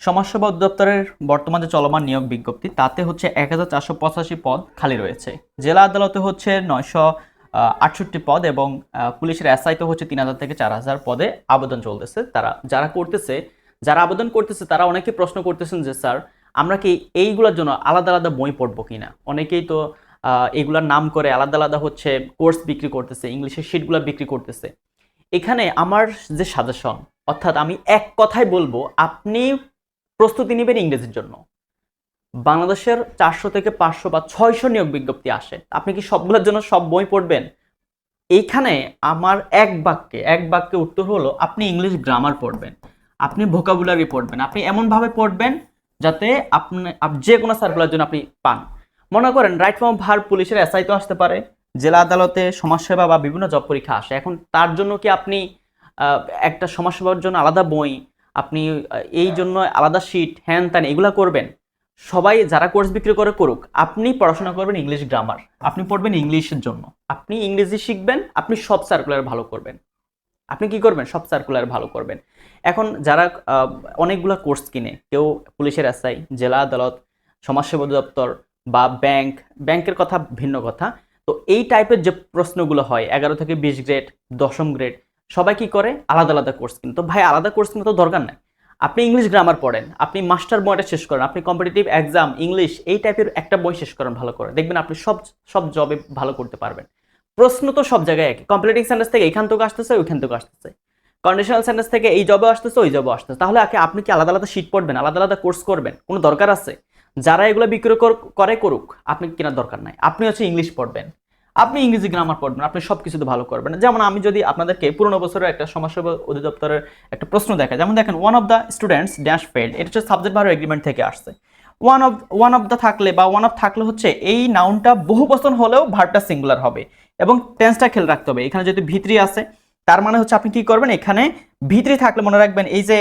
সমাজসেবা অধিদপ্তরের বর্তমান যে চলমান নিয়োগ বিজ্ঞপ্তি তাতে হচ্ছে 1485 পদ খালি রয়েছে। জেলা আদালতে হচ্ছে 968 পদ এবং পুলিশের এসআইতে হচ্ছে 3000 থেকে 4000 পদে আবেদন চলতেছে। যারা আবেদন করতেছে তারা অনেকে প্রশ্ন করতেছেন যে স্যার আমরা কি এইগুলোর জন্য আলাদা আলাদা বই পড়বো কিনা। অনেকেই তো এগুলার নাম করে আলাদা আলাদা হচ্ছে কোর্স বিক্রি করতেছে, ইংলিশের শিটগুলো বিক্রি করতেছে। এখানে আমার যে সাজেশন, অর্থাৎ আমি এক কথাই বলবো, আপনি প্রস্তুতি নেবেন ইংরেজির জন্য। বাংলাদেশের 400 থেকে 500 বা 600 নিয়োগ বিজ্ঞপ্তি আসে, আপনি কি সবগুলোর জন্য সব বই পড়বেন? এইখানে আমার এক বাক্যে উত্তর হলো আপনি ইংলিশ গ্রামার পড়বেন, আপনি ভোকাবুলারি পড়বেন, আপনি এমনভাবে পড়বেন যাতে আপনি যে কোনো সার্কুলার জন্য আপনি পান। মনে করেন রাইট ফ্রম ভার্ব পুলিশের এসআই তো আসতে পারে, জেলা আদালতে সমাজসেবা বা বিভিন্ন জব পরীক্ষা আসে। এখন তার জন্য কি আপনি একটা সমাজসেবার জন্য আলাদা বই, আপনি এই জন্য আলাদা শিট, হ্যান ত্যান এগুলা করবেন? সবাই যারা কোর্স বিক্রি করে করুক, আপনি পড়াশোনা করবেন ইংলিশ গ্রামার, আপনি পড়বেন ইংলিশের জন্য, আপনি ইংরেজি শিখবেন, আপনি সব সার্কুলার ভালো করবেন। আপনি কি করবেন? সব সার্কুলার ভালো করবেন। এখন যারা অনেকগুলো কোর্স কিনে, কেউ পুলিশের এসআই, জেলা আদালত, সমাজসেবা দপ্তর বা ব্যাংকের কথা ভিন্ন কথা। তো এই টাইপের যে প্রশ্নগুলো হয় 11 থেকে 20 গ্রেড, 10ম গ্রেড, সবাই কি করে আলাদা আলাদা কোর্স কিনে। তো ভাই আলাদা কোর্স কিনে তো দরকার নাই, আপনি ইংলিশ গ্রামার পড়েন, আপনি মাস্টার বইটা শেষ করেন, আপনি কম্পিটিটিভ এক্সাম ইংলিশ এই টাইপের একটা বই শেষ করেন ভালো করে, দেখবেন আপনি সব সব জবে ভালো করতে পারবেন। প্রশ্ন তো সব জায়গায় একই, কমপ্লিটিং সেন্টেন্স থেকে এখান থেকে আসতেছে, ওইখান থেকে আসতেছে, কন্ডিশনাল সেন্টেন্স থেকে এই জবে আসতেছে, ওই জবে আসতেছে। তাহলে আপনি কি আলাদা আলাদা শিট পড়বেন, আলাদা আলাদা কোর্স করবেন? কোনো দরকার আছে? যারা এগুলো বিক্রি করে করুক, আপনি কেনার দরকার নাই। আপনি হচ্ছে ইংলিশ পড়বেন, আপনি ইংরেজি গ্রামার পড়বেন, আপনি সব কিছুতে ভালো করবেন। যেমন আমি যদি আপনাদেরকে পুরোনো বছরের একটা সমাজসেবা অধিদপ্তরের একটা প্রশ্ন দেখাই, যেমন দেখেন one of the students dash failed, এটা হচ্ছে সাবজেক্ট ভার্ব এগ্রিমেন্ট থেকে আসছে। ওয়ান অফ দ্য থাকলে বা ওয়ান অফ থাকলে হচ্ছে এই নাউনটা বহু বচন হলেও ভার্বটা সিঙ্গুলার হবে এবং টেন্সটা খেয়াল রাখতে হবে। এখানে যদি ভিতরি আছে তার মানে হচ্ছে আপনি কি করবেন, এখানে ভিতরি থাকলে মনে রাখবেন এই যে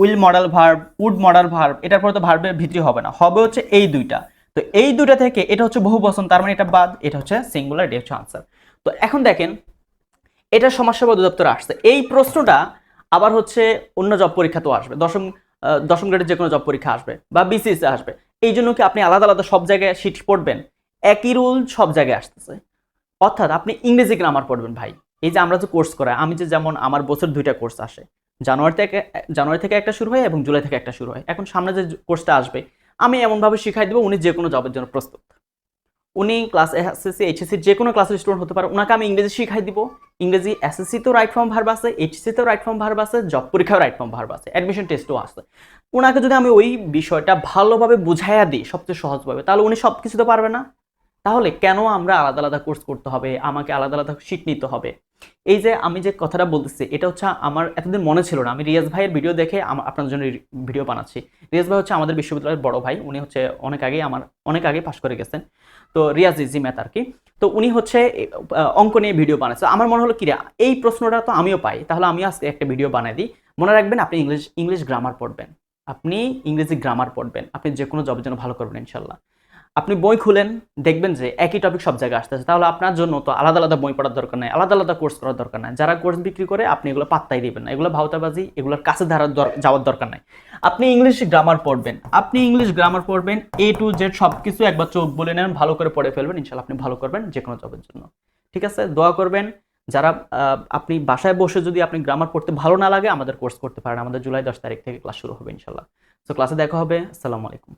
will modal verb, would modal verb, এটার পরে তো ভার্বের ভিতরি হবে না, হবে হচ্ছে এই দুইটা। তো এই দুইটা থেকে এটা হচ্ছে বহু বচন, তার মানে এটা বাদ, এটা হচ্ছে সিঙ্গুলার, এটা হচ্ছে আনসার। তো এখন দেখেন এটা সমাজসেবা অধিদপ্তরে আসছে, এই প্রশ্নটা আবার হচ্ছে অন্য জব পরীক্ষাতেও আসবে, দশম গ্রেডের যে কোনো জব পরীক্ষা আসবে বা বিসিএস আসবে। এই জন্য কি আপনি আলাদা আলাদা সব জায়গায় শিট পড়বেন? একই রুল সব জায়গায় আসতেছে, অর্থাৎ আপনি ইংরেজি গ্রামার পড়বেন ভাই। এই যে আমরা যে কোর্স করাই, আমি যে যেমন আমার বছর 2টা কোর্স আসে, জানুয়ারি থেকে একটা শুরু হয় এবং জুলাই থেকে একটা শুরু হয়। এখন সামনে যে কোর্সটা আসবে আমি এমনভাবে শিখাই দেবো উনি যে কোনো জবের জন্য প্রস্তুত। উনি ক্লাস এসএসসি এইচএসসি যে কোনো ক্লাসের স্টুডেন্ট হতে পারে, ওনাকে আমি ইংরেজি শিখাই দিব। ইংরেজি এসএসসি তেও রাইট ফর্ম ভার্ব আছে, এইচএসসি তেও রাইট ফর্ম ভার্ব আছে, জব পরীক্ষাও রাইট ফর্ম ভার্ব আছে, অ্যাডমিশন টেস্টও আছে। ওনাকে যদি আমি ওই বিষয়টা ভালোভাবে বুঝাইয়া দিই সবচেয়ে সহজভাবে, তাহলে উনি সব কিছুতে পারবে না? তাহলে কেন আমরা আলাদা আলাদা কোর্স করতে হবে, আমাকে আলাদা আলাদা শিট নিতে হবে? এই যে আমি যে কথাটা বলতেছি এটা হচ্ছে আমার এতদিন মনে ছিল না, আমি রিয়াজ ভাইয়ের ভিডিও দেখে আপনাদের জন্য ভিডিও বানাচ্ছি। রিয়াজ ভাই হচ্ছে আমাদের বিশ্ববিদ্যালয়ের বড় ভাই, উনি হচ্ছে অনেক আগে পাশ করে গেছেন। তো রিয়াজ ইজি ম্যাথ আর কি। তো উনি হচ্ছে অঙ্ক নিয়ে ভিডিও বানাচ্ছে। আমার মনে হলো কি রে, এই প্রশ্নটা তো আমিও পাই, তাহলে আমি আজকে একটা ভিডিও বানাই দিই। মনে রাখবেন আপনি ইংলিশ গ্রামার পড়বেন, আপনি ইংরেজি গ্রামার পড়বেন, আপনি যে কোনো জবের জন্য ভালো করবেন ইনশাল্লাহ। আপনি বই খুলেন, দেখবেন যে একই টপিক সব জায়গায় আসতেছে, তাহলে আপনার জন্য তো আলাদা আলাদা বই পড়ার দরকার নাই, আলাদা আলাদা কোর্স করার দরকার নাই। যারা কোর্স বিক্রি করে আপনি এগুলো পাত্তাই দিবেন না, এগুলো ভাওতাবাজি, এগুলোর কাছে যাওয়ার দরকার নাই। আপনি ইংলিশ গ্রামার পড়বেন, এ টু জেড সব কিছু একবার চোখ বলে নেন, ভালো করে পড়ে ফেলবেন, ইনশাল্লাহ আপনি ভালো করবেন যে কোনো জবের জন্য। ঠিক আছে, দোয়া করবেন। যারা আপনি বাসায় বসে যদি আপনি গ্রামার পড়তে ভালো না লাগে, আমাদের কোর্স করতে পারেন, আমাদের জুলাই 10 তারিখ থেকে ক্লাস শুরু হবে ইনশাল্লাহ। তো ক্লাসে দেখা হবে। আসসালামু আলাইকুম।